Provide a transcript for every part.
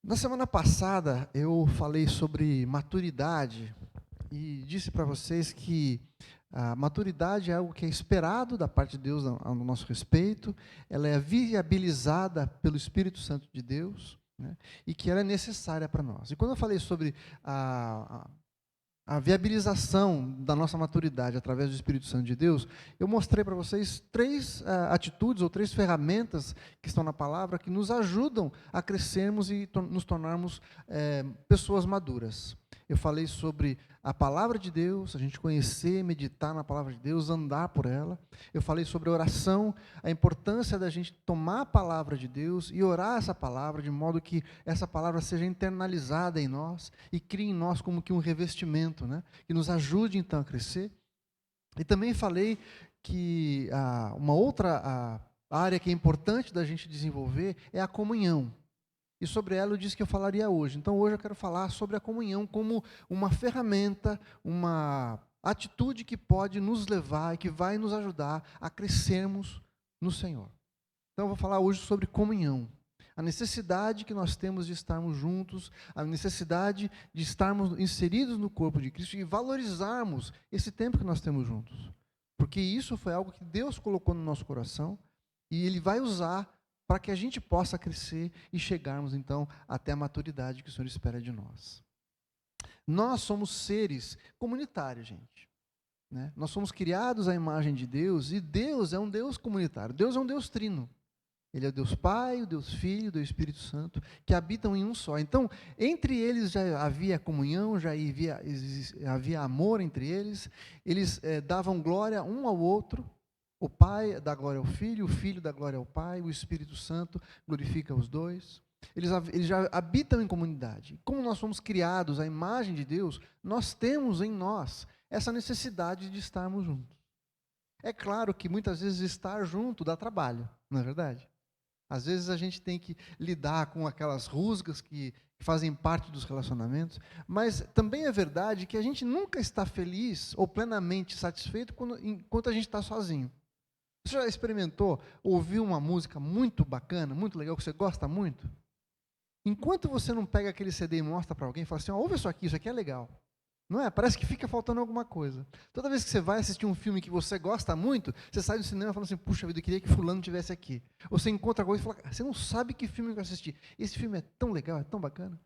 Na semana passada eu falei sobre maturidade e disse para vocês que a maturidade é algo que é esperado da parte de Deus no nosso respeito, ela é viabilizada pelo Espírito Santo de Deus, né, e que ela é necessária para nós. E quando eu falei sobre a viabilização da nossa maturidade através do Espírito Santo de Deus, eu mostrei para vocês três atitudes ou três ferramentas que estão na palavra que nos ajudam a crescermos e nos tornarmos pessoas maduras. Eu falei sobre a palavra de Deus, a gente conhecer, meditar na palavra de Deus, andar por ela. Eu falei sobre a oração, a importância da gente tomar a palavra de Deus e orar essa palavra de modo que essa palavra seja internalizada em nós e crie em nós como que um revestimento, né, que nos ajude então a crescer. E também falei que uma outra área que é importante da gente desenvolver é a comunhão. E sobre ela eu disse que eu falaria hoje. Então hoje eu quero falar sobre a comunhão como uma ferramenta, uma atitude que pode nos levar e que vai nos ajudar a crescermos no Senhor. Então eu vou falar hoje sobre comunhão. A necessidade que nós temos de estarmos juntos, a necessidade de estarmos inseridos no corpo de Cristo e valorizarmos esse tempo que nós temos juntos. Porque isso foi algo que Deus colocou no nosso coração e Ele vai usar para que a gente possa crescer e chegarmos, então, até a maturidade que o Senhor espera de nós. Nós somos seres comunitários, gente, né? Nós somos criados à imagem de Deus e Deus é um Deus comunitário. Deus é um Deus trino. Ele é o Deus Pai, o Deus Filho, o Deus Espírito Santo, que habitam em um só. Então, entre eles já havia comunhão, já havia amor entre eles, eles davam glória um ao outro. O Pai dá glória ao Filho, o Filho dá glória ao Pai, o Espírito Santo glorifica os dois. Eles já habitam em comunidade. Como nós somos criados à imagem de Deus, nós temos em nós essa necessidade de estarmos juntos. É claro que muitas vezes estar junto dá trabalho, não é verdade? Às vezes a gente tem que lidar com aquelas rusgas que fazem parte dos relacionamentos, mas também é verdade que a gente nunca está feliz ou plenamente satisfeito enquanto a gente está sozinho. Você já experimentou ouvir uma música muito bacana, muito legal, que você gosta muito? Enquanto você não pega aquele CD e mostra para alguém, fala assim, ouve isso aqui é legal. Não é? Parece que fica faltando alguma coisa. Toda vez que você vai assistir um filme que você gosta muito, você sai do cinema e fala assim, puxa vida, eu queria que fulano tivesse aqui. Ou você encontra coisa e fala, você não sabe que filme eu assisti. Esse filme é tão legal, é tão bacana.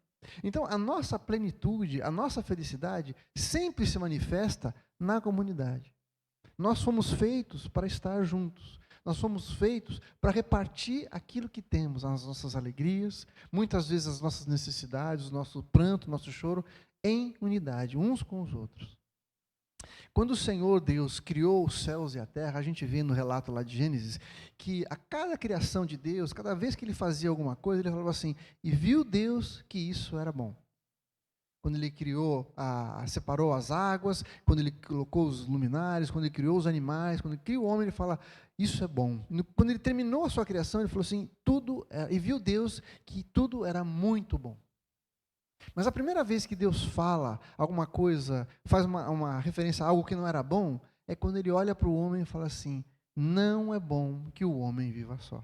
Então, a nossa plenitude, a nossa felicidade, sempre se manifesta na comunidade. Nós fomos feitos para estar juntos. Nós fomos feitos para repartir aquilo que temos, as nossas alegrias, muitas vezes as nossas necessidades, o nosso pranto, o nosso choro, em unidade, uns com os outros. Quando o Senhor Deus criou os céus e a terra, a gente vê no relato lá de Gênesis, que a cada criação de Deus, cada vez que ele fazia alguma coisa, ele falava assim, e viu Deus que isso era bom. Quando ele criou, separou as águas, quando ele colocou os luminares, quando ele criou os animais, quando ele criou o homem, ele fala, isso é bom. Quando ele terminou a sua criação, ele falou assim, e viu Deus que tudo era muito bom. Mas a primeira vez que Deus fala alguma coisa, faz uma referência a algo que não era bom, é quando ele olha para o homem e fala assim, não é bom que o homem viva só.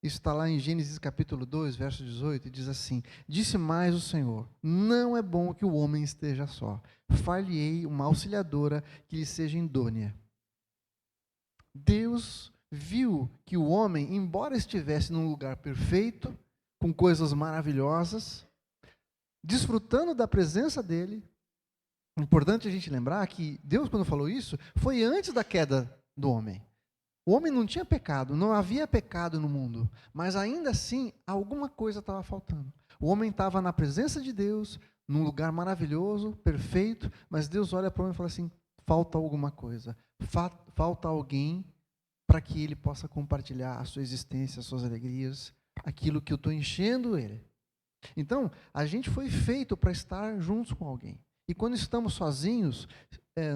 Isso está lá em Gênesis capítulo 2, verso 18, e diz assim, disse mais o Senhor, não é bom que o homem esteja só, far-lhe-ei uma auxiliadora que lhe seja idônea. Deus viu que o homem, embora estivesse num lugar perfeito, com coisas maravilhosas, desfrutando da presença dele, é importante a gente lembrar que Deus, quando falou isso, foi antes da queda do homem. O homem não tinha pecado, não havia pecado no mundo, mas ainda assim, alguma coisa estava faltando. O homem estava na presença de Deus, num lugar maravilhoso, perfeito, mas Deus olha para o homem e fala assim, falta alguma coisa, falta alguém para que ele possa compartilhar a sua existência, as suas alegrias, aquilo que eu estou enchendo ele. Então, a gente foi feito para estar juntos com alguém. E quando estamos sozinhos,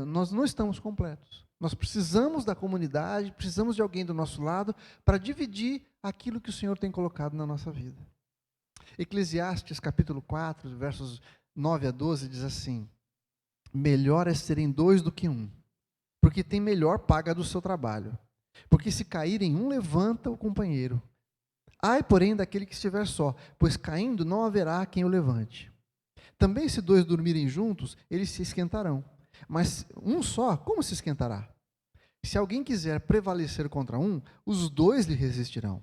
nós não estamos completos. Nós precisamos da comunidade, precisamos de alguém do nosso lado para dividir aquilo que o Senhor tem colocado na nossa vida. Eclesiastes capítulo 4, versos 9 a 12, diz assim, melhor é serem dois do que um, porque tem melhor paga do seu trabalho. Porque se caírem um, levanta o companheiro. Ai, porém, daquele que estiver só, pois caindo não haverá quem o levante. Também se dois dormirem juntos, eles se esquentarão. Mas um só, como se esquentará? Se alguém quiser prevalecer contra um, os dois lhe resistirão.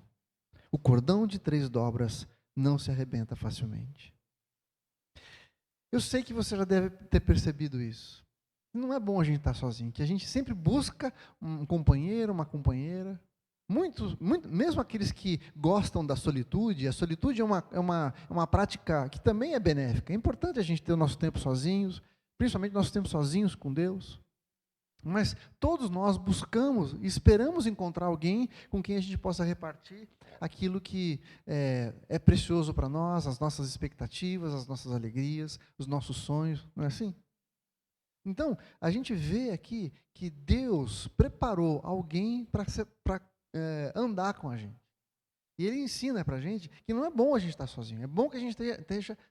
O cordão de 3 dobras não se arrebenta facilmente. Eu sei que você já deve ter percebido isso. Não é bom a gente estar sozinho, que a gente sempre busca um companheiro, uma companheira. Mesmo aqueles que gostam da solitude, a solitude é uma prática que também é benéfica. É importante a gente ter o nosso tempo sozinhos, principalmente nosso tempo sozinhos com Deus. Mas todos nós buscamos e esperamos encontrar alguém com quem a gente possa repartir aquilo que é precioso para nós, as nossas expectativas, as nossas alegrias, os nossos sonhos, não é assim? Então, a gente vê aqui que Deus preparou alguém para andar com a gente. E Ele ensina para a gente que não é bom a gente estar sozinho, é bom que a gente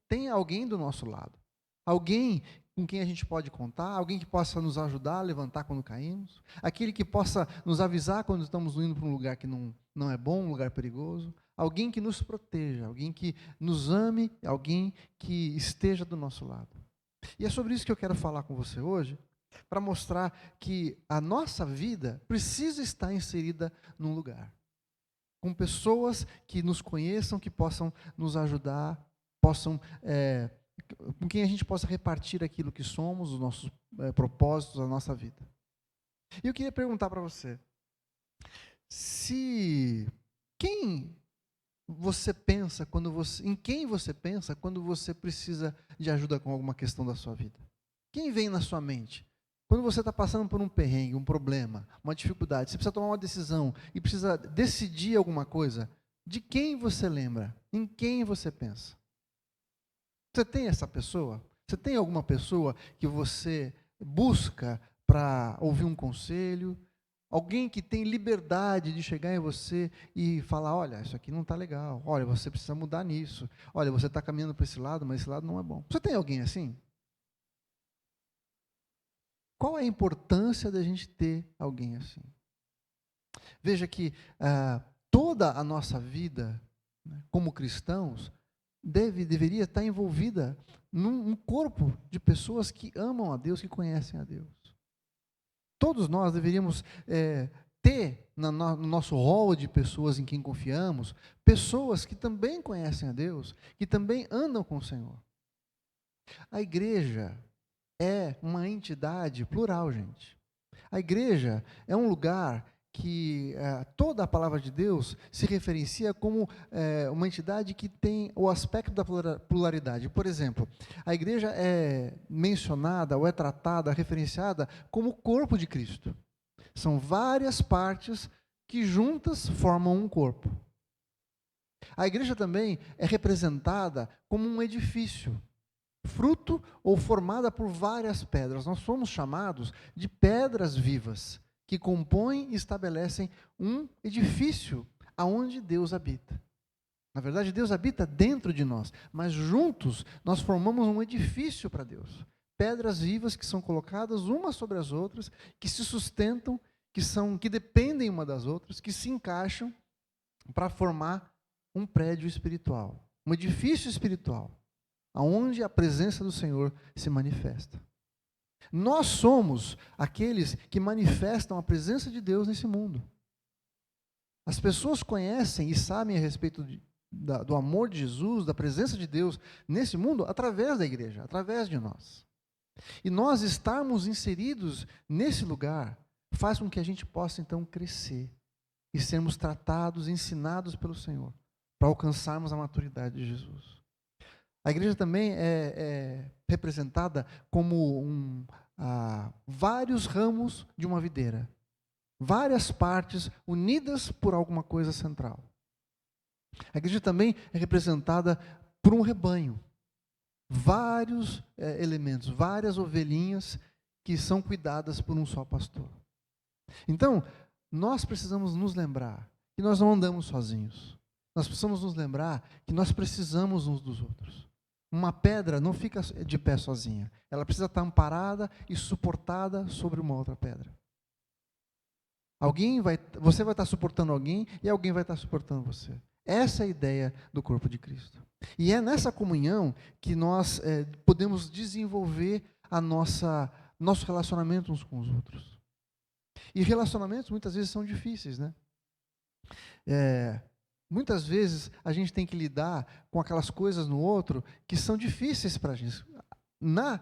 tenha alguém do nosso lado. Alguém com quem a gente pode contar, alguém que possa nos ajudar a levantar quando caímos, aquele que possa nos avisar quando estamos indo para um lugar que não é bom, um lugar perigoso, alguém que nos proteja, alguém que nos ame, alguém que esteja do nosso lado. E é sobre isso que eu quero falar com você hoje, para mostrar que a nossa vida precisa estar inserida num lugar, com pessoas que nos conheçam, que possam nos ajudar, com quem a gente possa repartir aquilo que somos, os nossos propósitos, a nossa vida. E eu queria perguntar para você, em quem você pensa quando você precisa de ajuda com alguma questão da sua vida? Quem vem na sua mente? Quando você está passando por um perrengue, um problema, uma dificuldade, você precisa tomar uma decisão e precisa decidir alguma coisa, de quem você lembra? Em quem você pensa? Você tem essa pessoa? Você tem alguma pessoa que você busca para ouvir um conselho? Alguém que tem liberdade de chegar em você e falar, olha, isso aqui não está legal, olha, você precisa mudar nisso, olha, você está caminhando para esse lado, mas esse lado não é bom. Você tem alguém assim? Qual é a importância da gente ter alguém assim? Veja que toda a nossa vida, né, como cristãos, deveria estar envolvida num corpo de pessoas que amam a Deus, que conhecem a Deus. Todos nós deveríamos ter no nosso rol de pessoas em quem confiamos, pessoas que também conhecem a Deus, que também andam com o Senhor. A igreja é uma entidade plural, gente. A igreja é um lugar que toda a palavra de Deus se referencia como uma entidade que tem o aspecto da pluralidade. Por exemplo, a igreja é mencionada ou é tratada, referenciada como o corpo de Cristo. São várias partes que juntas formam um corpo. A igreja também é representada como um edifício, fruto ou formada por várias pedras. Nós somos chamados de pedras vivas, que compõem e estabelecem um edifício aonde Deus habita. Na verdade, Deus habita dentro de nós, mas juntos nós formamos um edifício para Deus. Pedras vivas que são colocadas umas sobre as outras, que se sustentam, que dependem uma das outras, que se encaixam para formar um prédio espiritual, um edifício espiritual, aonde a presença do Senhor se manifesta. Nós somos aqueles que manifestam a presença de Deus nesse mundo. As pessoas conhecem e sabem a respeito do amor de Jesus, da presença de Deus nesse mundo, através da igreja, através de nós. E nós estarmos inseridos nesse lugar faz com que a gente possa então crescer e sermos tratados, ensinados pelo Senhor, para alcançarmos a maturidade de Jesus. A igreja também é representada como vários ramos de uma videira. Várias partes unidas por alguma coisa central. A igreja também é representada por um rebanho. Vários elementos, várias ovelhinhas que são cuidadas por um só pastor. Então, nós precisamos nos lembrar que nós não andamos sozinhos. Nós precisamos nos lembrar que nós precisamos uns dos outros. Uma pedra não fica de pé sozinha. Ela precisa estar amparada e suportada sobre uma outra pedra. Você vai estar suportando alguém e alguém vai estar suportando você. Essa é a ideia do corpo de Cristo. E é nessa comunhão que nós podemos desenvolver nosso relacionamento uns com os outros. E relacionamentos muitas vezes são difíceis, né? Muitas vezes a gente tem que lidar com aquelas coisas no outro que são difíceis para a gente. Na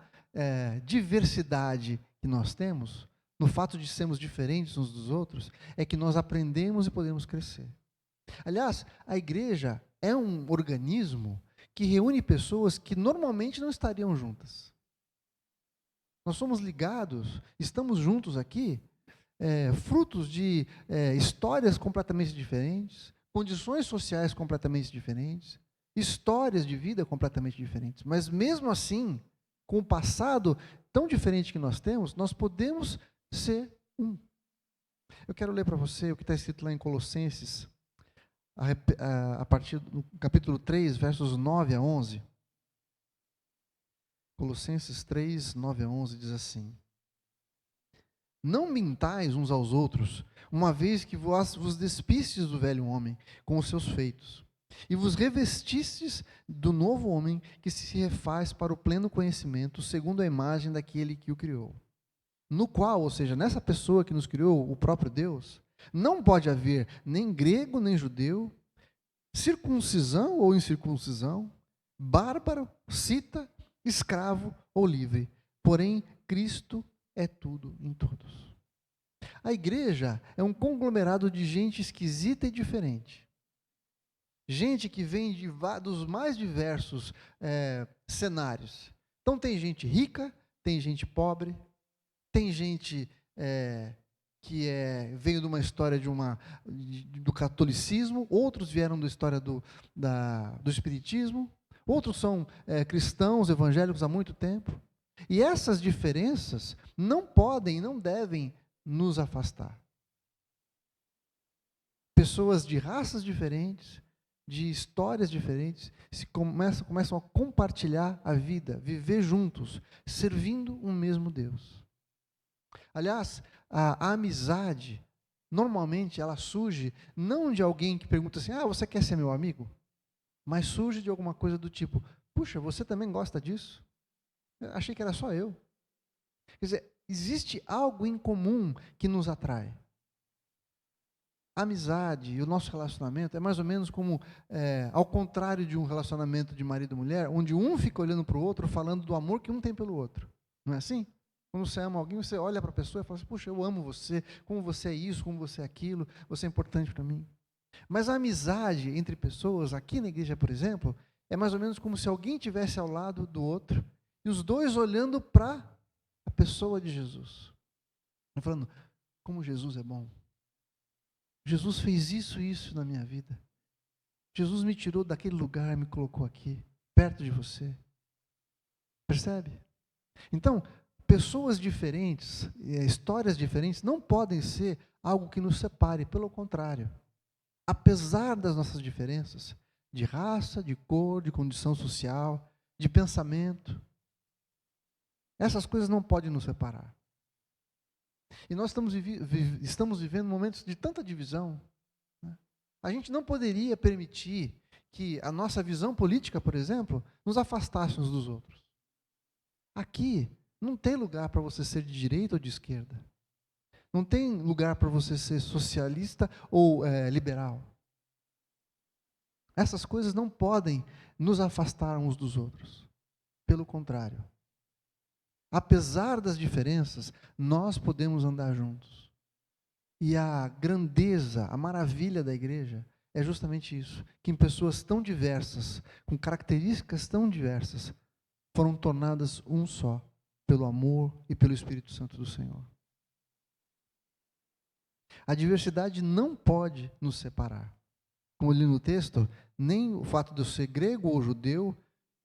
diversidade que nós temos, no fato de sermos diferentes uns dos outros, é que nós aprendemos e podemos crescer. Aliás, a igreja é um organismo que reúne pessoas que normalmente não estariam juntas. Nós somos ligados, estamos juntos aqui, frutos de histórias completamente diferentes, condições sociais completamente diferentes, histórias de vida completamente diferentes. Mas mesmo assim, com o passado tão diferente que nós temos, nós podemos ser um. Eu quero ler para você o que está escrito lá em Colossenses, a partir do capítulo 3, versos 9 a 11. Colossenses 3, 9 a 11 diz assim: Não mintais uns aos outros, uma vez que vos despistes do velho homem com os seus feitos, e vos revestistes do novo homem que se refaz para o pleno conhecimento, segundo a imagem daquele que o criou. No qual, ou seja, nessa pessoa que nos criou, o próprio Deus, não pode haver nem grego nem judeu, circuncisão ou incircuncisão, bárbaro, cita, escravo ou livre. Porém, Cristo é tudo em todos. A igreja é um conglomerado de gente esquisita e diferente. Gente que vem dos mais diversos cenários. Então tem gente rica, tem gente pobre, tem gente que veio de uma história do catolicismo, outros vieram da história do espiritismo, outros são cristãos, evangélicos há muito tempo. E essas diferenças não podem e não devem nos afastar. Pessoas de raças diferentes, de histórias diferentes, começam a compartilhar a vida, viver juntos, servindo um mesmo Deus. Aliás, a amizade, normalmente, ela surge não de alguém que pergunta assim, você quer ser meu amigo? Mas surge de alguma coisa do tipo, puxa, você também gosta disso? Eu achei que era só eu. Quer dizer, existe algo em comum que nos atrai. A amizade e o nosso relacionamento é mais ou menos como, ao contrário de um relacionamento de marido e mulher, onde um fica olhando para o outro, falando do amor que um tem pelo outro. Não é assim? Quando você ama alguém, você olha para a pessoa e fala assim, puxa, eu amo você, como você é isso, como você é aquilo, você é importante para mim. Mas a amizade entre pessoas, aqui na igreja, por exemplo, é mais ou menos como se alguém estivesse ao lado do outro, e os dois olhando para a pessoa de Jesus. Falando, como Jesus é bom. Jesus fez isso e isso na minha vida. Jesus me tirou daquele lugar e me colocou aqui, perto de você. Percebe? Então, pessoas diferentes, histórias diferentes, não podem ser algo que nos separe, pelo contrário. Apesar das nossas diferenças, de raça, de cor, de condição social, de pensamento, essas coisas não podem nos separar. E nós estamos vivendo momentos de tanta divisão. Né? A gente não poderia permitir que a nossa visão política, por exemplo, nos afastasse uns dos outros. Aqui não tem lugar para você ser de direita ou de esquerda. Não tem lugar para você ser socialista ou liberal. Essas coisas não podem nos afastar uns dos outros. Pelo contrário. Apesar das diferenças, nós podemos andar juntos. E a grandeza, a maravilha da igreja é justamente isso, que em pessoas tão diversas, com características tão diversas, foram tornadas um só, pelo amor e pelo Espírito Santo do Senhor. A diversidade não pode nos separar. Como eu li no texto, nem o fato de eu ser grego ou judeu,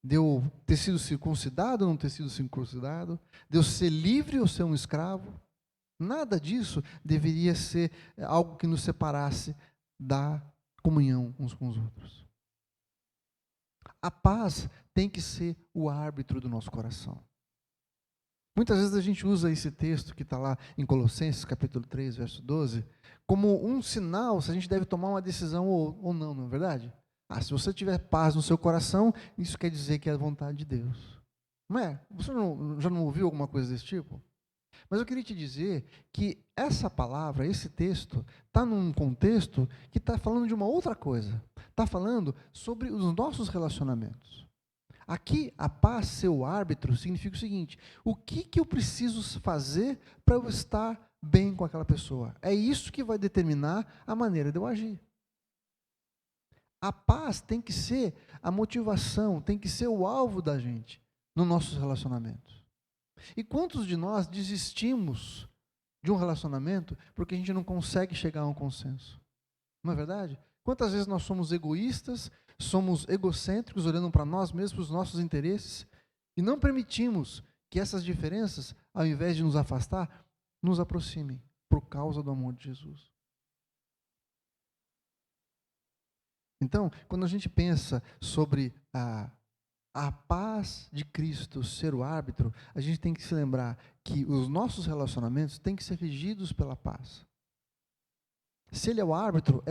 de eu ter sido circuncidado ou não ter sido circuncidado, de eu ser livre ou ser um escravo, nada disso deveria ser algo que nos separasse da comunhão uns com os outros. A paz tem que ser o árbitro do nosso coração. Muitas vezes a gente usa esse texto que está lá em Colossenses, capítulo 3, verso 12, como um sinal se a gente deve tomar uma decisão ou não, não é verdade? Se você tiver paz no seu coração, isso quer dizer que é a vontade de Deus. Não é? Você já não ouviu alguma coisa desse tipo? Mas eu queria te dizer que essa palavra, esse texto, está num contexto que está falando de uma outra coisa. Está falando sobre os nossos relacionamentos. Aqui, a paz ser o árbitro significa o seguinte: o que eu preciso fazer para eu estar bem com aquela pessoa? É isso que vai determinar a maneira de eu agir. A paz tem que ser a motivação, tem que ser o alvo da gente nos nossos relacionamentos. E quantos de nós desistimos de um relacionamento porque a gente não consegue chegar a um consenso? Não é verdade? Quantas vezes nós somos egoístas, somos egocêntricos, olhando para nós mesmos, para os nossos interesses, e não permitimos que essas diferenças, ao invés de nos afastar, nos aproximem, por causa do amor de Jesus. Então, quando a gente pensa sobre a paz de Cristo ser o árbitro, a gente tem que se lembrar que os nossos relacionamentos têm que ser regidos pela paz. Se ele é o árbitro,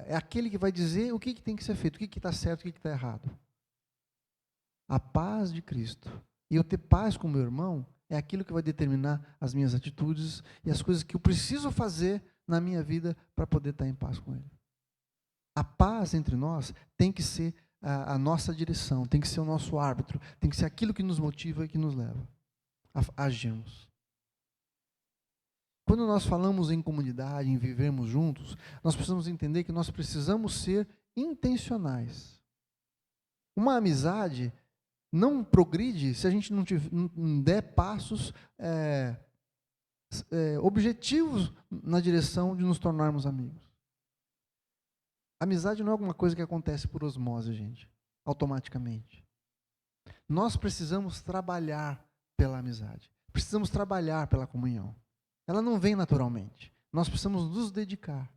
é aquele que vai dizer o que tem que ser feito, o que está certo, o que está errado. A paz de Cristo. E eu ter paz com o meu irmão é aquilo que vai determinar as minhas atitudes e as coisas que eu preciso fazer na minha vida para poder estar em paz com ele. A paz entre nós tem que ser a nossa direção, tem que ser o nosso árbitro, tem que ser aquilo que nos motiva e que nos leva a agirmos. Quando nós falamos em comunidade, em vivermos juntos, nós precisamos entender que nós precisamos ser intencionais. Uma amizade não progride se a gente não der passos objetivos na direção de nos tornarmos amigos. Amizade não é alguma coisa que acontece por osmose, gente, automaticamente. Nós precisamos trabalhar pela amizade, precisamos trabalhar pela comunhão. Ela não vem naturalmente, nós precisamos nos dedicar.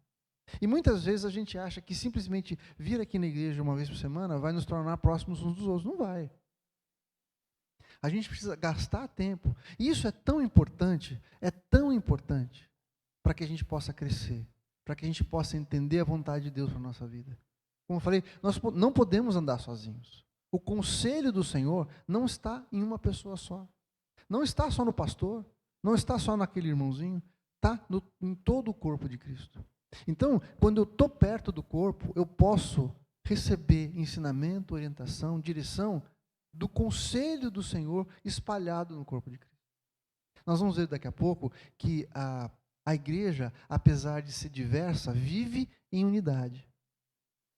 E muitas vezes a gente acha que simplesmente vir aqui na igreja uma vez por semana vai nos tornar próximos uns dos outros. Não vai. A gente precisa gastar tempo. E isso é tão importante para que a gente possa crescer, para que a gente possa entender a vontade de Deus para a nossa vida. Como eu falei, nós não podemos andar sozinhos. O conselho do Senhor não está em uma pessoa só. Não está só no pastor, não está só naquele irmãozinho, está em todo o corpo de Cristo. Então, quando eu estou perto do corpo, eu posso receber ensinamento, orientação, direção do conselho do Senhor espalhado no corpo de Cristo. Nós vamos ver daqui a pouco que a igreja, apesar de ser diversa, vive em unidade.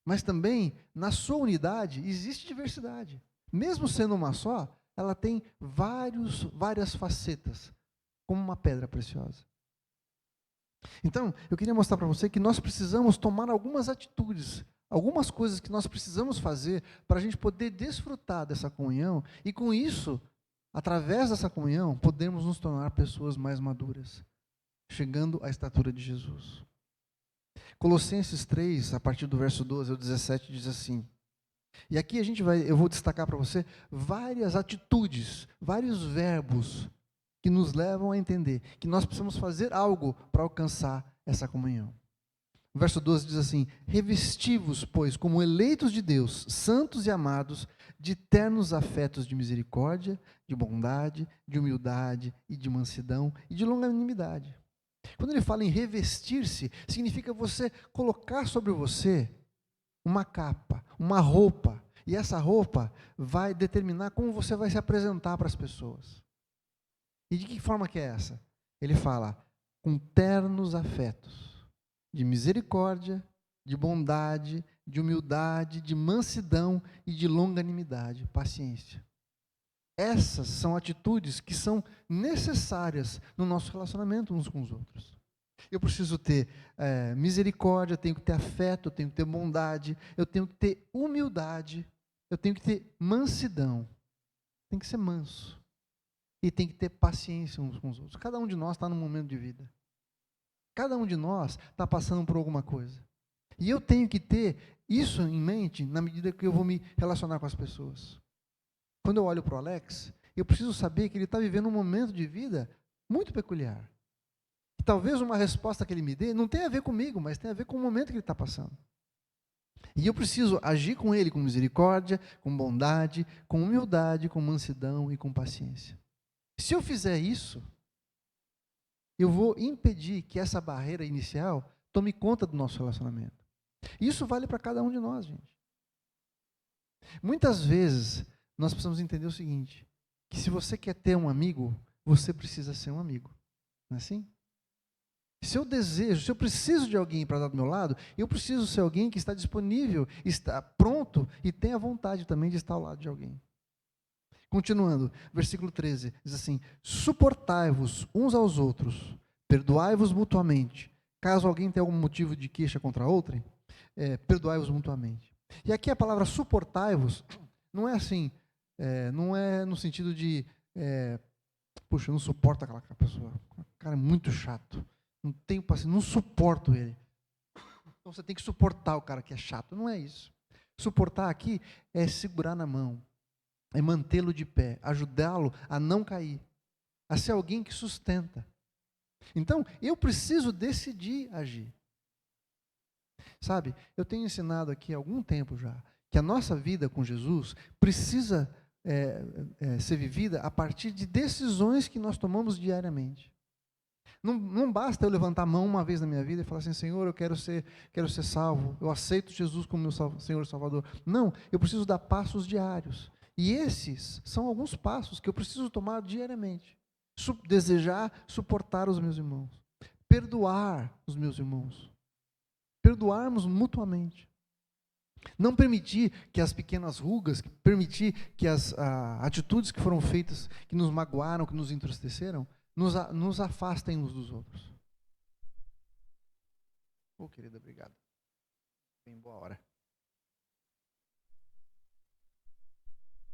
Mas também, na sua unidade, existe diversidade. Mesmo sendo uma só, ela tem várias facetas, como uma pedra preciosa. Então, eu queria mostrar para você que nós precisamos tomar algumas atitudes, algumas coisas que nós precisamos fazer para a gente poder desfrutar dessa comunhão e, com isso, através dessa comunhão, podermos nos tornar pessoas mais maduras, chegando à estatura de Jesus. Colossenses 3, a partir do verso 12 ao 17, diz assim. E aqui eu vou destacar para você várias atitudes, vários verbos que nos levam a entender que nós precisamos fazer algo para alcançar essa comunhão. O verso 12 diz assim: revesti-vos, pois, como eleitos de Deus, santos e amados, de ternos afetos de misericórdia, de bondade, de humildade e de mansidão e de longanimidade. Quando ele fala em revestir-se, significa você colocar sobre você uma capa, uma roupa, e essa roupa vai determinar como você vai se apresentar para as pessoas. E de que forma que é essa? Ele fala, com ternos afetos, de misericórdia, de bondade, de humildade, de mansidão e de longanimidade, paciência. Essas são atitudes que são necessárias no nosso relacionamento uns com os outros. Eu preciso ter misericórdia, eu tenho que ter afeto, eu tenho que ter bondade, eu tenho que ter humildade, eu tenho que ter mansidão. Tem que ser manso. E tem que ter paciência uns com os outros. Cada um de nós está num momento de vida. Cada um de nós está passando por alguma coisa. E eu tenho que ter isso em mente na medida que eu vou me relacionar com as pessoas. Quando eu olho para o Alex, eu preciso saber que ele está vivendo um momento de vida muito peculiar. E talvez uma resposta que ele me dê não tenha a ver comigo, mas tem a ver com o momento que ele está passando. E eu preciso agir com ele com misericórdia, com bondade, com humildade, com mansidão e com paciência. Se eu fizer isso, eu vou impedir que essa barreira inicial tome conta do nosso relacionamento. Isso vale para cada um de nós, gente. Muitas vezes, nós precisamos entender o seguinte, que se você quer ter um amigo, você precisa ser um amigo. Não é assim? Se eu desejo, se eu preciso de alguém para estar do meu lado, eu preciso ser alguém que está disponível, está pronto e tem a vontade também de estar ao lado de alguém. Continuando, versículo 13, diz assim, suportai-vos uns aos outros, perdoai-vos mutuamente. Caso alguém tenha algum motivo de queixa contra outrem, perdoai-vos mutuamente. E aqui a palavra suportai-vos não é assim, não é no sentido de, puxa, eu não suporto aquela pessoa, o cara é muito chato. Não tenho paciência, não suporto ele. Então você tem que suportar o cara que é chato. Não é isso. Suportar aqui é segurar na mão, é mantê-lo de pé, ajudá-lo a não cair, a ser alguém que sustenta. Então, eu preciso decidir agir. Sabe, eu tenho ensinado aqui há algum tempo já, que a nossa vida com Jesus precisa ser vivida a partir de decisões que nós tomamos diariamente. Não basta eu levantar a mão uma vez na minha vida e falar assim, Senhor, eu quero ser salvo, eu aceito Jesus como meu Senhor e Salvador. Não, eu preciso dar passos diários. E esses são alguns passos que eu preciso tomar diariamente. Desejar suportar os meus irmãos. Perdoar os meus irmãos. Perdoarmos mutuamente. Não permitir que as pequenas rugas, permitir que as atitudes que foram feitas, que nos magoaram, que nos entristeceram, nos afastem uns dos outros. Querida, obrigado. Bem, boa hora.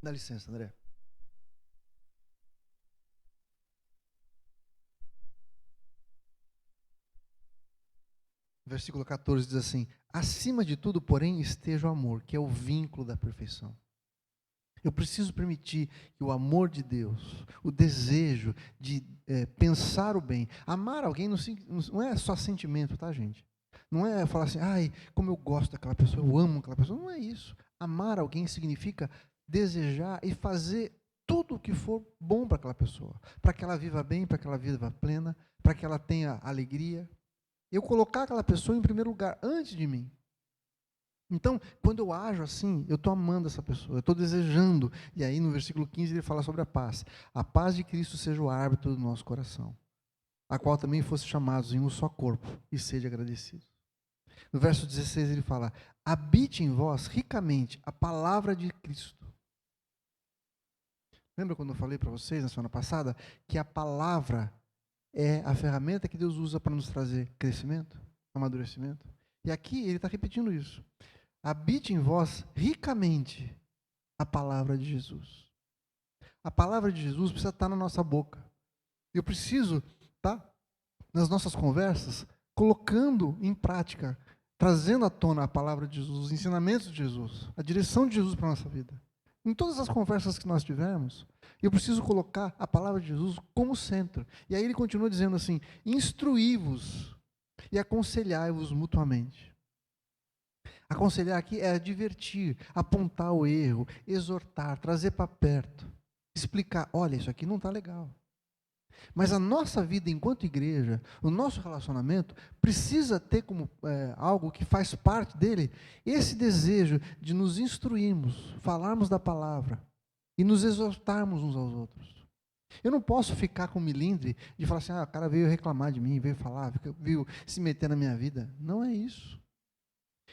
Dá licença, André. Versículo 14 diz assim, acima de tudo, porém, esteja o amor, que é o vínculo da perfeição. Eu preciso permitir que o amor de Deus, o desejo de pensar o bem, amar alguém não é só sentimento, tá, gente? Não é falar assim, ai, como eu gosto daquela pessoa, eu amo aquela pessoa. Não é isso. Amar alguém significa desejar e fazer tudo o que for bom para aquela pessoa, para que ela viva bem, para que ela viva plena, para que ela tenha alegria. Eu colocar aquela pessoa em primeiro lugar, antes de mim. Então, quando eu ajo assim, eu estou amando essa pessoa, eu estou desejando. E aí no versículo 15 ele fala sobre a paz. A paz de Cristo seja o árbitro do nosso coração, a qual também fosse chamados em um só corpo, e sede agradecidos. No verso 16 ele fala, habite em vós ricamente a palavra de Cristo. Lembra quando eu falei para vocês na semana passada, que a palavra é a ferramenta que Deus usa para nos trazer crescimento, amadurecimento? E aqui ele está repetindo isso. Habite em vós ricamente a palavra de Jesus. A palavra de Jesus precisa estar na nossa boca. Eu preciso estar nas nossas conversas colocando em prática, trazendo à tona a palavra de Jesus, os ensinamentos de Jesus, a direção de Jesus para a nossa vida. Em todas as conversas que nós tivermos, eu preciso colocar a palavra de Jesus como centro. E aí ele continua dizendo assim, instruí-vos e aconselhai-vos mutuamente. Aconselhar aqui é advertir, apontar o erro, exortar, trazer para perto, explicar, olha, isso aqui não está legal. Mas a nossa vida enquanto igreja, o nosso relacionamento, precisa ter como algo que faz parte dele, esse desejo de nos instruirmos, falarmos da palavra e nos exortarmos uns aos outros. Eu não posso ficar com milindre de falar assim, o cara veio reclamar de mim, veio falar, veio se meter na minha vida. Não é isso.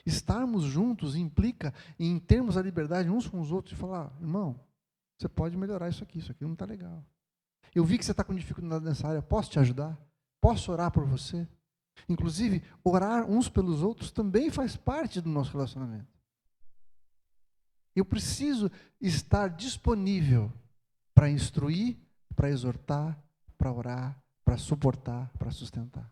Estarmos juntos implica em termos a liberdade uns com os outros de falar, irmão, você pode melhorar isso aqui não está legal. Eu vi que você está com dificuldade nessa área, posso te ajudar? Posso orar por você? Inclusive, orar uns pelos outros também faz parte do nosso relacionamento. Eu preciso estar disponível para instruir, para exortar, para orar, para suportar, para sustentar.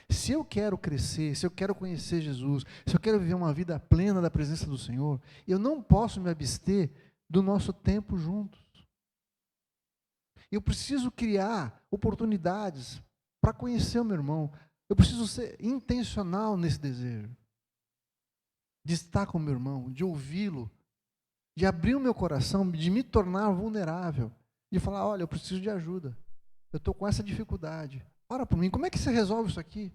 Se eu quero crescer, se eu quero conhecer Jesus, se eu quero viver uma vida plena da presença do Senhor, eu não posso me abster do nosso tempo juntos. Eu preciso criar oportunidades para conhecer o meu irmão. Eu preciso ser intencional nesse desejo. De estar com o meu irmão, de ouvi-lo, de abrir o meu coração, de me tornar vulnerável. De falar, olha, eu preciso de ajuda. Eu estou com essa dificuldade. Ora por mim, como é que você resolve isso aqui?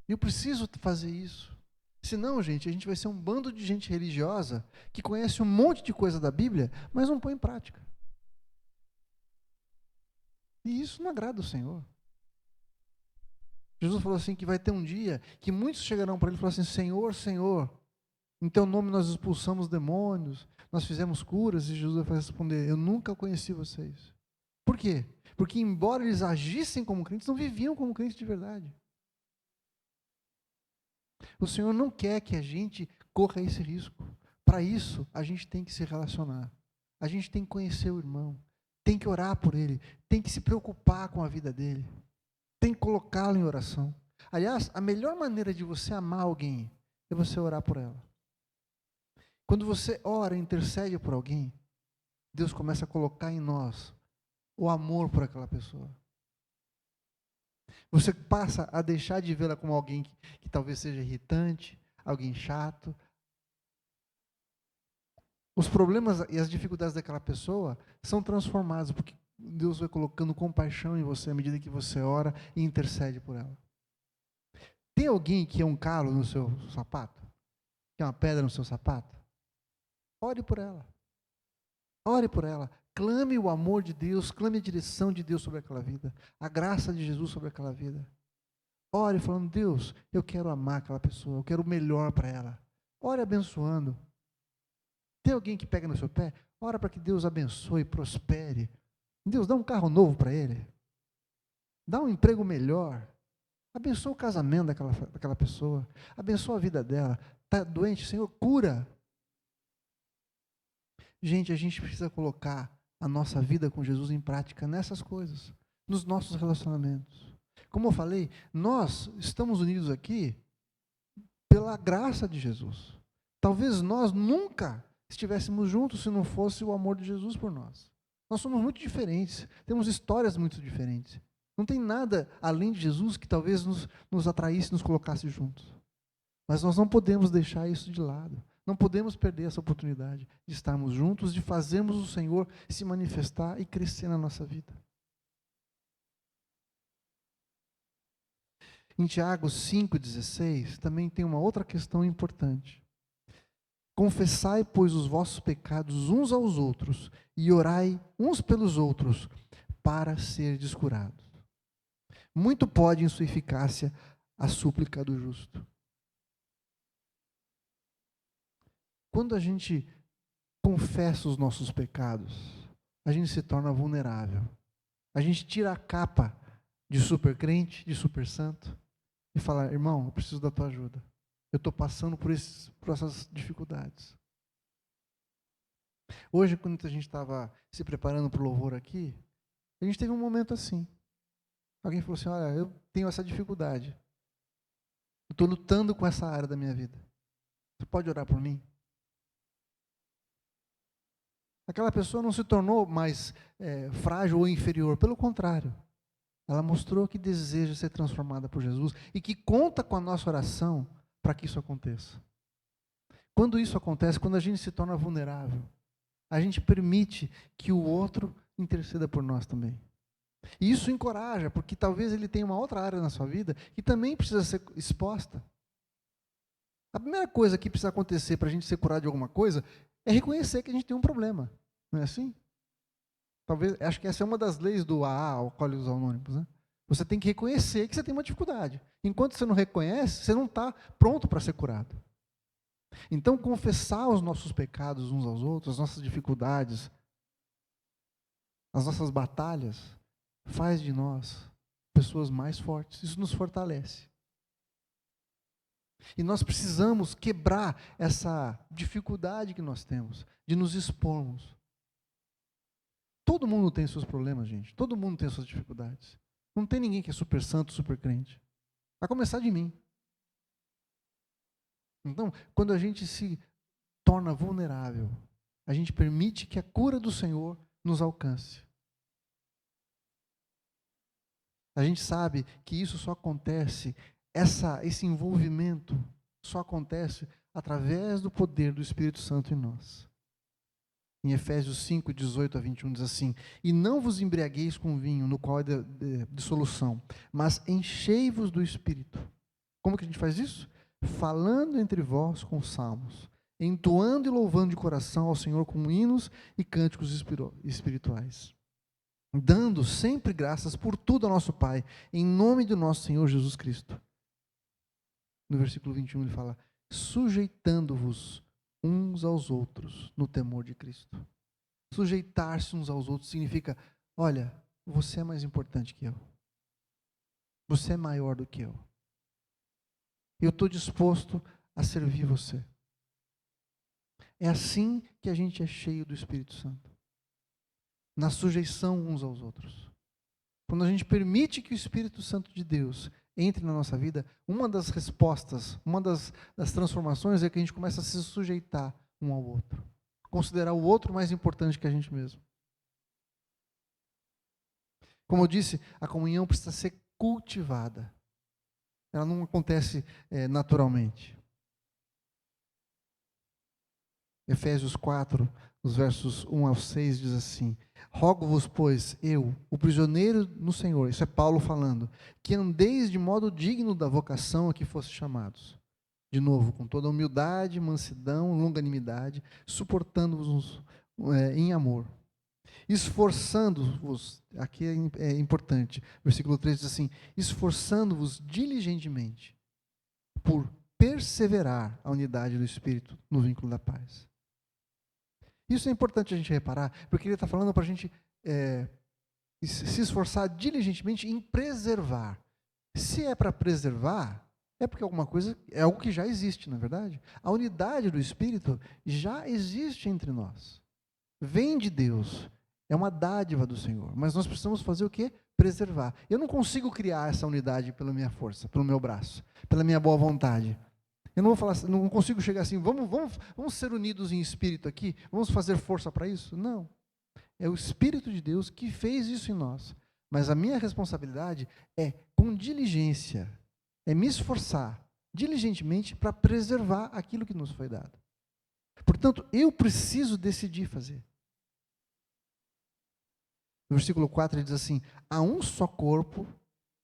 Eu preciso fazer isso. Senão, gente, a gente vai ser um bando de gente religiosa que conhece um monte de coisa da Bíblia, mas não põe em prática. E isso não agrada o Senhor. Jesus falou assim que vai ter um dia que muitos chegarão para ele e falarão assim, Senhor, Senhor, em teu nome nós expulsamos demônios, nós fizemos curas, e Jesus vai responder, eu nunca conheci vocês. Por quê? Porque embora eles agissem como crentes, não viviam como crentes de verdade. O Senhor não quer que a gente corra esse risco. Para isso, a gente tem que se relacionar. A gente tem que conhecer o irmão, tem que orar por ele, tem que se preocupar com a vida dele. Tem que colocá-lo em oração. Aliás, a melhor maneira de você amar alguém é você orar por ela. Quando você ora, intercede por alguém, Deus começa a colocar em nós o amor por aquela pessoa. Você passa a deixar de vê-la como alguém que talvez seja irritante, alguém chato. Os problemas e as dificuldades daquela pessoa são transformados, porque Deus vai colocando compaixão em você à medida que você ora e intercede por ela. Tem alguém que é um calo no seu sapato? Que é uma pedra no seu sapato? Ore por ela. Ore por ela. Clame o amor de Deus, clame a direção de Deus sobre aquela vida, a graça de Jesus sobre aquela vida. Ore falando, Deus, eu quero amar aquela pessoa, eu quero o melhor para ela. Ore abençoando. Tem alguém que pega no seu pé? Ora para que Deus abençoe, prospere. Deus, dá um carro novo para ele. Dá um emprego melhor. Abençoa o casamento daquela pessoa. Abençoa a vida dela. Está doente, Senhor, cura. Gente, a gente precisa colocar a nossa vida com Jesus em prática nessas coisas, nos nossos relacionamentos. Como eu falei, nós estamos unidos aqui pela graça de Jesus. Talvez nós nunca estivéssemos juntos se não fosse o amor de Jesus por nós. Nós somos muito diferentes, temos histórias muito diferentes. Não tem nada além de Jesus que talvez nos atraísse, nos colocasse juntos. Mas nós não podemos deixar isso de lado. Não podemos perder essa oportunidade de estarmos juntos, de fazermos o Senhor se manifestar e crescer na nossa vida. Em Tiago 5,16 também tem uma outra questão importante. Confessai, pois, os vossos pecados uns aos outros e orai uns pelos outros para serdes curados. Muito pode em sua eficácia a súplica do justo. Quando a gente confessa os nossos pecados, a gente se torna vulnerável. A gente tira a capa de super crente, de super santo, e fala, irmão, eu preciso da tua ajuda. Eu estou passando por essas dificuldades. Hoje, quando a gente estava se preparando para o louvor aqui, a gente teve um momento assim. Alguém falou assim, olha, eu tenho essa dificuldade. Eu estou lutando com essa área da minha vida. Você pode orar por mim? Aquela pessoa não se tornou mais frágil ou inferior, pelo contrário. Ela mostrou que deseja ser transformada por Jesus e que conta com a nossa oração para que isso aconteça. Quando isso acontece, quando a gente se torna vulnerável, a gente permite que o outro interceda por nós também. E isso encoraja, porque talvez ele tenha uma outra área na sua vida que também precisa ser exposta. A primeira coisa que precisa acontecer para a gente ser curado de alguma coisa é reconhecer que a gente tem um problema. Não é assim? Talvez, acho que essa é uma das leis do AA, Alcoólicos Anônimos, né? Você tem que reconhecer que você tem uma dificuldade. Enquanto você não reconhece, você não está pronto para ser curado. Então, confessar os nossos pecados uns aos outros, as nossas dificuldades, as nossas batalhas, faz de nós pessoas mais fortes. Isso nos fortalece. E nós precisamos quebrar essa dificuldade que nós temos de nos expormos. Todo mundo tem seus problemas, gente. Todo mundo tem suas dificuldades. Não tem ninguém que é super santo, super crente. A começar de mim. Então, quando a gente se torna vulnerável, a gente permite que a cura do Senhor nos alcance. A gente sabe que isso só acontece, esse envolvimento só acontece através do poder do Espírito Santo em nós. Em Efésios 5, 18 a 21 diz assim: e não vos embriagueis com vinho, no qual é dissolução, mas enchei-vos do Espírito. Como que a gente faz isso? Falando entre vós com salmos, entoando e louvando de coração ao Senhor com hinos e cânticos espirituais, dando sempre graças por tudo ao nosso Pai, em nome do nosso Senhor Jesus Cristo. No versículo 21 ele fala: sujeitando-vos uns aos outros no temor de Cristo. Sujeitar-se uns aos outros significa: olha, você é mais importante que eu. Você é maior do que eu. Eu estou disposto a servir você. É assim que a gente é cheio do Espírito Santo. Na sujeição uns aos outros. Quando a gente permite que o Espírito Santo de Deus entre na nossa vida, uma das respostas, uma das transformações é que a gente começa a se sujeitar um ao outro. Considerar o outro mais importante que a gente mesmo. Como eu disse, a comunhão precisa ser cultivada. Ela não acontece naturalmente. Efésios 4, os versos 1 ao 6 diz assim: rogo-vos, pois, eu, o prisioneiro no Senhor, isso é Paulo falando, que andeis de modo digno da vocação a que foste chamados. De novo, com toda humildade, mansidão, longanimidade, suportando-vos em amor. Esforçando-vos, aqui é importante, versículo 3 diz assim: esforçando-vos diligentemente por perseverar a unidade do Espírito no vínculo da paz. Isso é importante a gente reparar, porque ele está falando para a gente se esforçar diligentemente em preservar. Se é para preservar, é porque alguma coisa, é algo que já existe, não é verdade? A unidade do Espírito já existe entre nós. Vem de Deus, é uma dádiva do Senhor, mas nós precisamos fazer o quê? Preservar. Eu não consigo criar essa unidade pela minha força, pelo meu braço, pela minha boa vontade. Eu não vou falar, não consigo chegar assim, vamos ser unidos em espírito aqui, vamos fazer força para isso? Não. É o Espírito de Deus que fez isso em nós. Mas a minha responsabilidade é, com diligência, é me esforçar diligentemente para preservar aquilo que nos foi dado. Portanto, eu preciso decidir fazer. No versículo 4 ele diz assim: há um só corpo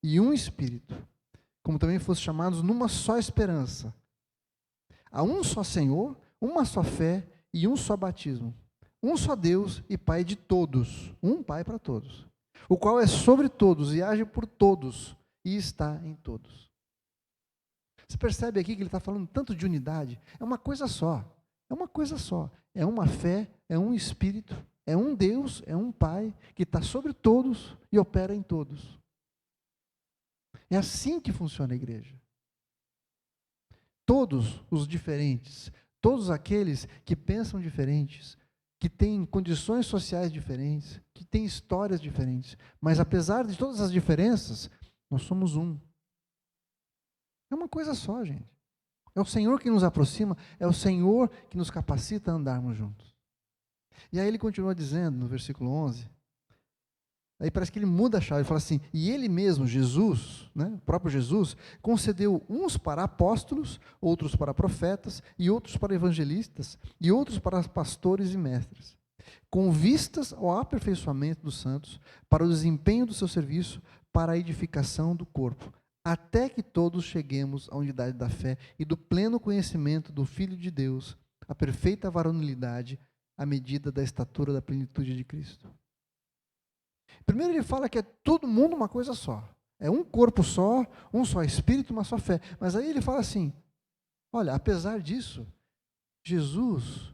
e um Espírito, como também fossem chamados numa só esperança. Há um só Senhor, uma só fé e um só batismo. Um só Deus e Pai de todos, um Pai para todos, o qual é sobre todos e age por todos e está em todos. Você percebe aqui que ele está falando tanto de unidade? É uma coisa só, é uma coisa só. É uma fé, é um Espírito, é um Deus, é um Pai que está sobre todos e opera em todos. É assim que funciona a igreja. Todos os diferentes, todos aqueles que pensam diferentes, que têm condições sociais diferentes, que têm histórias diferentes, mas apesar de todas as diferenças, nós somos um. É uma coisa só, gente. É o Senhor que nos aproxima, é o Senhor que nos capacita a andarmos juntos. E aí ele continua dizendo, no versículo 11, aí parece que ele muda a chave, ele fala assim: e ele mesmo, Jesus, né, o próprio Jesus, concedeu uns para apóstolos, outros para profetas, e outros para evangelistas, e outros para pastores e mestres, com vistas ao aperfeiçoamento dos santos, para o desempenho do seu serviço, para a edificação do corpo, até que todos cheguemos à unidade da fé e do pleno conhecimento do Filho de Deus, à perfeita varonilidade, à medida da estatura da plenitude de Cristo. Primeiro ele fala que é todo mundo uma coisa só. É um corpo só, um só espírito, uma só fé. Mas aí ele fala assim: olha, apesar disso, Jesus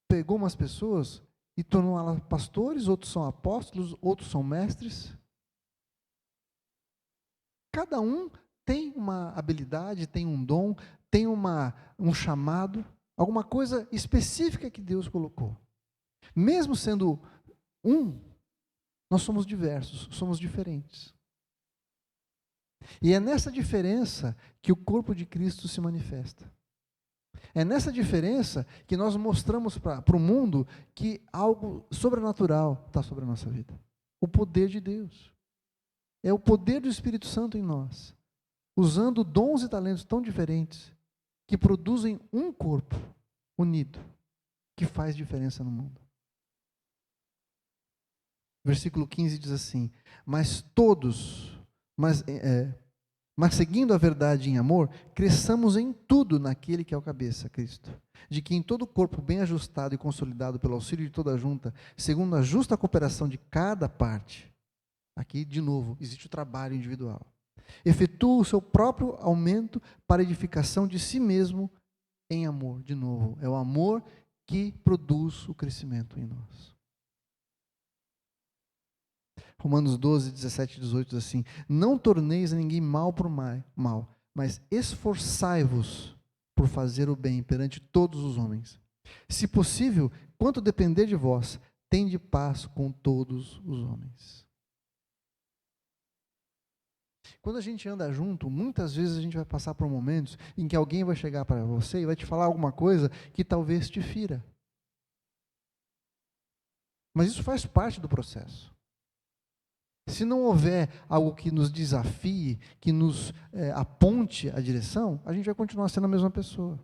pegou umas pessoas e tornou elas pastores, outros são apóstolos, outros são mestres. Cada um tem uma habilidade, tem um dom, tem um chamado, alguma coisa específica que Deus colocou. Mesmo sendo um, nós somos diversos, somos diferentes. E é nessa diferença que o corpo de Cristo se manifesta. É nessa diferença que nós mostramos para o mundo que algo sobrenatural está sobre a nossa vida. O poder de Deus. é o poder do Espírito Santo em nós, usando dons e talentos tão diferentes, que produzem um corpo unido, que faz diferença no mundo. Versículo 15 diz assim: mas seguindo a verdade em amor, cresçamos em tudo naquele que é o cabeça, Cristo. De que em todo o corpo bem ajustado e consolidado pelo auxílio de toda a junta, segundo a justa cooperação de cada parte, aqui de novo, existe o trabalho individual, efetua o seu próprio aumento para a edificação de si mesmo em amor. De novo, é o amor que produz o crescimento em nós. Romanos 12, 17 e 18 diz assim: não torneis a ninguém mal por mal, mas esforçai-vos por fazer o bem perante todos os homens. Se possível, quanto depender de vós, tende paz com todos os homens. Quando a gente anda junto, muitas vezes a gente vai passar por momentos em que alguém vai chegar para você e vai te falar alguma coisa que talvez te fira. Mas isso faz parte do processo. Se não houver algo que nos desafie, que nos aponte a direção, a gente vai continuar sendo a mesma pessoa.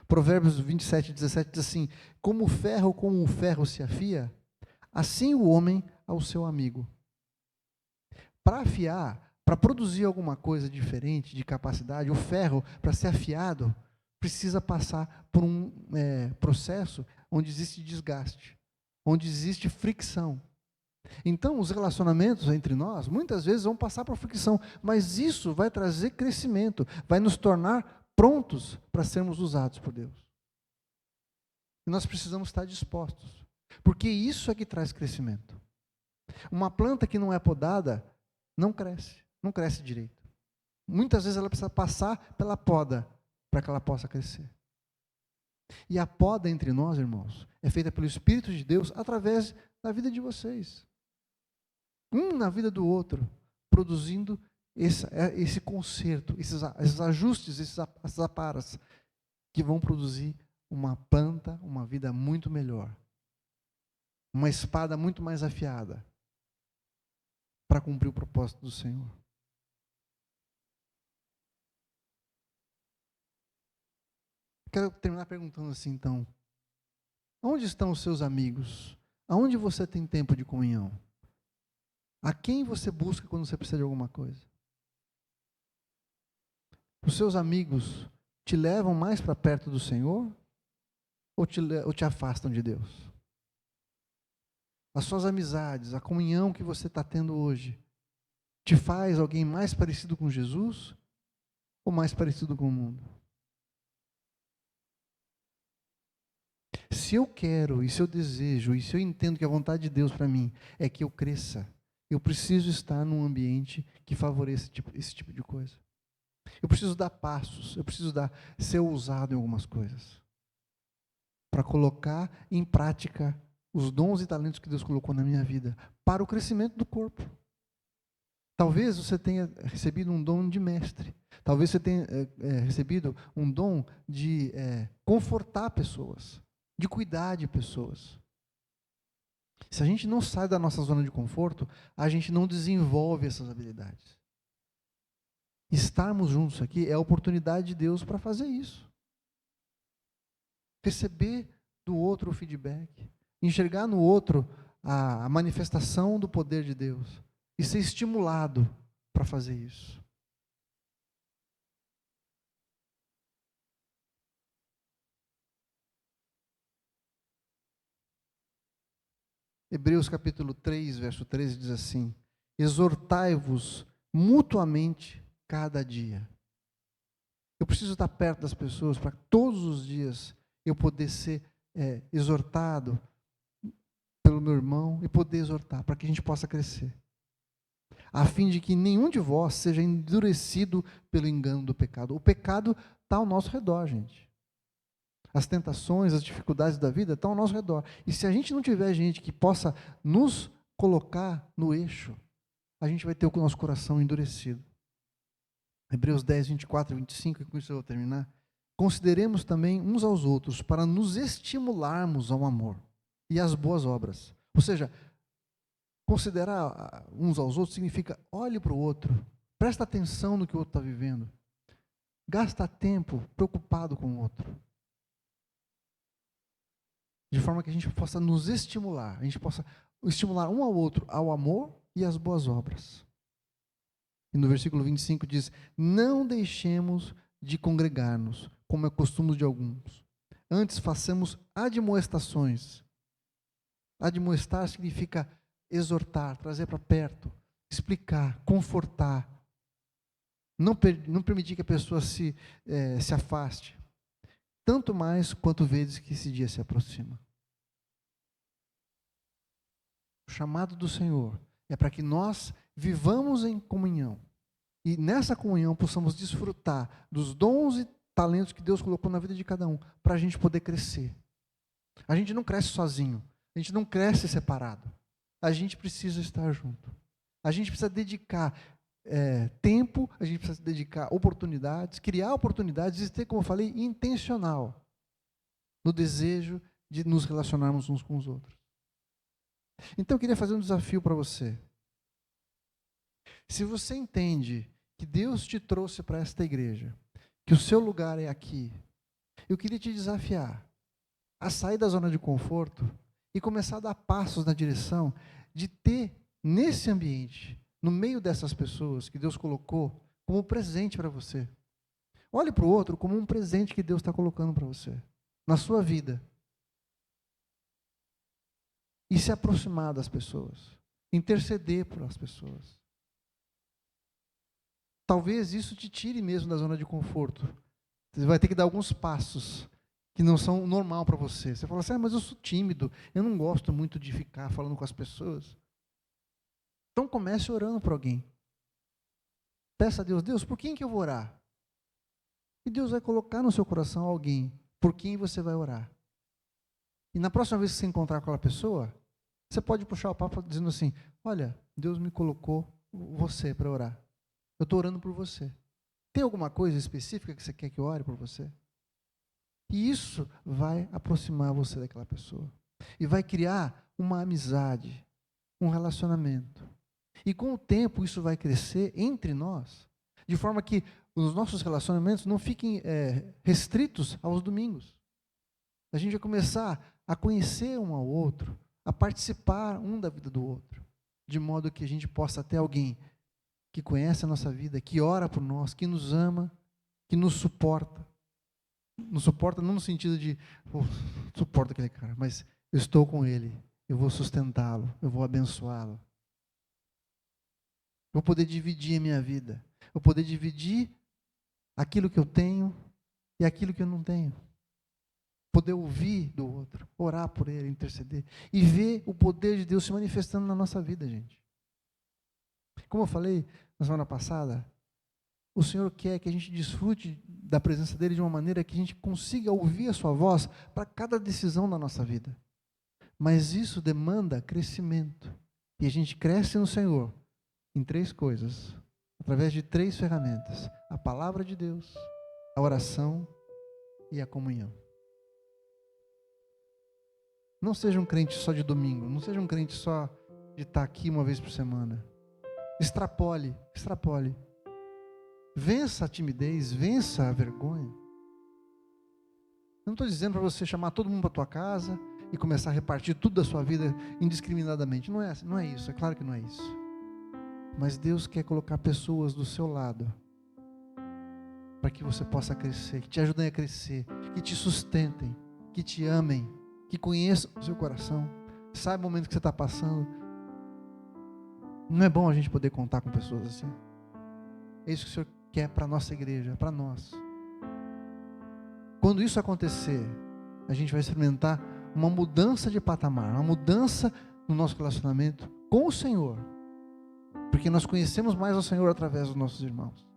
Provérbios 27, 17 diz assim: como o ferro se afia, assim o homem ao seu amigo. Para afiar, para produzir alguma coisa diferente de capacidade, o ferro, para ser afiado, precisa passar por um processo onde existe desgaste, onde existe fricção. Então, os relacionamentos entre nós, muitas vezes, vão passar por fricção, mas isso vai trazer crescimento, vai nos tornar prontos para sermos usados por Deus. E nós precisamos estar dispostos, porque isso é que traz crescimento. Uma planta que não é podada, não cresce direito. Muitas vezes ela precisa passar pela poda, para que ela possa crescer. E a poda entre nós, irmãos, é feita pelo Espírito de Deus, através da vida de vocês. Um na vida do outro, produzindo esse conserto, esses ajustes, essas aparas, que vão produzir uma planta, uma vida muito melhor. Uma espada muito mais afiada, para cumprir o propósito do Senhor. Quero terminar perguntando assim, então: onde estão os seus amigos? Aonde você tem tempo de comunhão? A quem você busca quando você precisa de alguma coisa? Os seus amigos te levam mais para perto do Senhor ou te afastam de Deus? As suas amizades, a comunhão que você está tendo hoje, te faz alguém mais parecido com Jesus ou mais parecido com o mundo? Se eu quero, e se eu desejo, e se eu entendo que a vontade de Deus para mim é que eu cresça, eu preciso estar num ambiente que favoreça esse tipo de coisa. Eu preciso dar passos, eu preciso ser ousado em algumas coisas, para colocar em prática os dons e talentos que Deus colocou na minha vida, para o crescimento do corpo. Talvez você tenha recebido um dom de mestre, talvez você tenha recebido um dom de confortar pessoas, de cuidar de pessoas. Se a gente não sai da nossa zona de conforto, a gente não desenvolve essas habilidades. Estarmos juntos aqui é a oportunidade de Deus para fazer isso. Receber do outro o feedback, enxergar no outro a manifestação do poder de Deus e ser estimulado para fazer isso. Hebreus capítulo 3, verso 13 diz assim: exortai-vos mutuamente cada dia. Eu preciso estar perto das pessoas para todos os dias eu poder ser exortado pelo meu irmão e poder exortar, para que a gente possa crescer. A fim de que nenhum de vós seja endurecido pelo engano do pecado. O pecado está ao nosso redor, gente. As tentações, as dificuldades da vida estão ao nosso redor. E se a gente não tiver gente que possa nos colocar no eixo, a gente vai ter o nosso coração endurecido. Hebreus 10, 24 e 25, e com isso eu vou terminar. Consideremos também uns aos outros para nos estimularmos ao amor e às boas obras. Ou seja, Considerar uns aos outros significa olhe para o outro, presta atenção no que o outro está vivendo, gasta tempo preocupado com o outro, de forma que a gente possa nos estimular, a gente possa estimular um ao outro ao amor e às boas obras. E no versículo 25 diz: não deixemos de congregar-nos, como é costume de alguns. Antes façamos admoestações. Admoestar significa exortar, trazer para perto, explicar, confortar. Não permitir que a pessoa se afaste. Tanto mais quanto vezes que esse dia se aproxima. O chamado do Senhor é para que nós vivamos em comunhão. E nessa comunhão possamos desfrutar dos dons e talentos que Deus colocou na vida de cada um, para a gente poder crescer. A gente não cresce sozinho, a gente não cresce separado. A gente precisa estar junto. A gente precisa dedicar tempo, a gente precisa dedicar oportunidades, criar oportunidades e ter, como eu falei, intencional no desejo de nos relacionarmos uns com os outros. Então eu queria fazer um desafio para você. Se você entende que Deus te trouxe para esta igreja, que o seu lugar é aqui, eu queria te desafiar a sair da zona de conforto e começar a dar passos na direção de ter nesse ambiente, no meio dessas pessoas que Deus colocou como presente para você. Olhe para o outro como um presente que Deus está colocando para você, na sua vida. E se aproximar das pessoas, interceder por as pessoas. Talvez isso te tire mesmo da zona de conforto. Você vai ter que dar alguns passos que não são normal para você. Você fala assim, mas eu sou tímido, eu não gosto muito de ficar falando com as pessoas. Então comece orando por alguém. Peça a Deus, Deus, por quem que eu vou orar? E Deus vai colocar no seu coração alguém por quem você vai orar. E na próxima vez que você encontrar com aquela pessoa, você pode puxar o papo dizendo assim, olha, Deus me colocou você para orar. Eu estou orando por você. Tem alguma coisa específica que você quer que eu ore por você? E isso vai aproximar você daquela pessoa. E vai criar uma amizade, um relacionamento. E com o tempo isso vai crescer entre nós, de forma que os nossos relacionamentos não fiquem restritos aos domingos. A gente vai começar a conhecer um ao outro, a participar um da vida do outro, de modo que a gente possa ter alguém que conhece a nossa vida, que ora por nós, que nos ama, que nos suporta. Nos suporta não no sentido de, suporta aquele cara, mas eu estou com ele, eu vou sustentá-lo, eu vou abençoá-lo. Eu vou poder dividir a minha vida, eu vou poder dividir aquilo que eu tenho e aquilo que eu não tenho. Poder ouvir do outro, orar por ele, interceder e ver o poder de Deus se manifestando na nossa vida, gente. Como eu falei na semana passada, o Senhor quer que a gente desfrute da presença dele de uma maneira que a gente consiga ouvir a sua voz para cada decisão da nossa vida. Mas isso demanda crescimento. E a gente cresce no Senhor em 3 coisas, através de 3 ferramentas: a palavra de Deus, a oração e a comunhão. Não seja um crente só de domingo, não seja um crente só de estar aqui uma vez por semana. Extrapole. Vença a timidez, vença a vergonha. Eu não estou dizendo para você chamar todo mundo para a tua casa e começar a repartir tudo da sua vida indiscriminadamente. Não é isso, é claro que não é isso. Mas Deus quer colocar pessoas do seu lado para que você possa crescer, que te ajudem a crescer, que te sustentem, que te amem, que conheçam o seu coração, saibam o momento que você está passando. Não é bom a gente poder contar com pessoas assim? É isso que o Senhor quer para a nossa igreja, para nós. Quando isso acontecer, a gente vai experimentar uma mudança de patamar, uma mudança no nosso relacionamento com o Senhor, porque nós conhecemos mais o Senhor através dos nossos irmãos.